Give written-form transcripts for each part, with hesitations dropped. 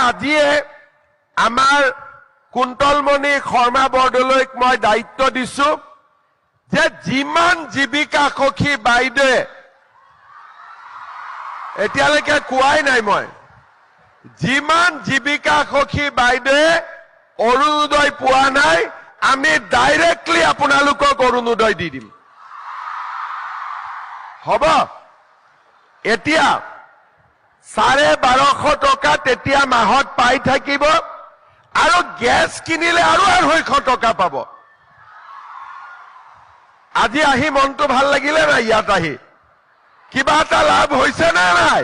আজিয়ে আমাৰ কুন্তলমণি শৰ্মা বৰদলৈক মই দায়িত্ব দিছো যে যিমান জীৱিকা সখী বাইদেৱে এতিয়ালৈকে কোৱাই নাই মই যিমান জীৱিকা সখী বাইদেৱে অৰুণোদয় পোৱা নাই আমি ডাইৰেক্টলি আপোনালোকক অৰুণোদয় দি দিম হ'ব এতিয়া 1250 টকা তেতিয়া মাহত পাই থাকিব আৰু গ্যাস কিনিলে আৰু 200 টকা পাব আজি আহি মনটো ভাল লাগিলে না ইয়াত আহি কিবা এটা লাভ হৈছে না নাই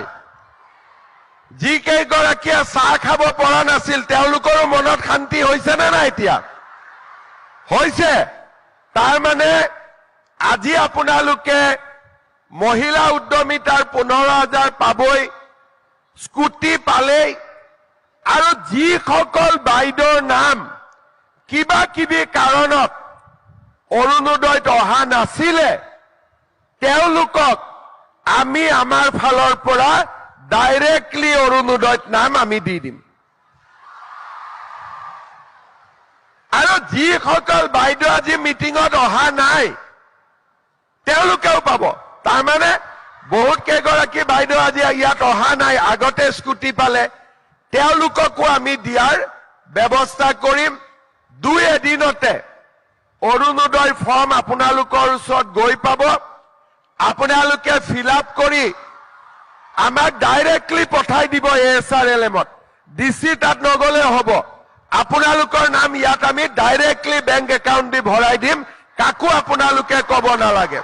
যি কেইগৰাকীয়ে চাহ খাব পৰা নাছিল তেওঁলোকৰো মনত শান্তি হৈছে না নাই এতিয়া হৈছে তাৰ মানে আজি আপোনালোকে মহিলা উদ্যমিতাৰ 15,000 পাবই স্কুটি পালেই আৰু যিসকল বাইদেউৰ নাম কিবা কিবি কাৰণত অৰুণোদয়ত অহা নাছিলে তেওঁলোকক আমি আমাৰ ফালৰ পৰা ডাইৰেক্টলি অৰুণোদয়ত নাম আমি দি দিম আৰু যিসকল বাইদেউ আজি মিটিঙত অহা নাই তেওঁলোকেও পাব তাৰ মানে বহুত কেইগৰাকী বাইদেউ আজি ইয়াত অহা নাই আগতে স্কুটি পালে তেওঁলোককো আমি দিয়াৰ ব্যৱস্থা কৰিম 2 এদিনতে অৰুণোদয় ফৰ্ম আপোনালোকৰ ওচৰত গৈ পাব আপোনালোকে ফিল আপ কৰি আমাক ডাইৰেক্টলি পঠাই দিব এছআৰএলএমত ডিসি তাত নগলে হ'ব আপোনালোকৰ নাম ইয়াত আমি ডাইৰেক্টলি বেংক একাউণ্ট দি ভৰাই দিম কাকো আপোনালোকে ক'ব নালাগে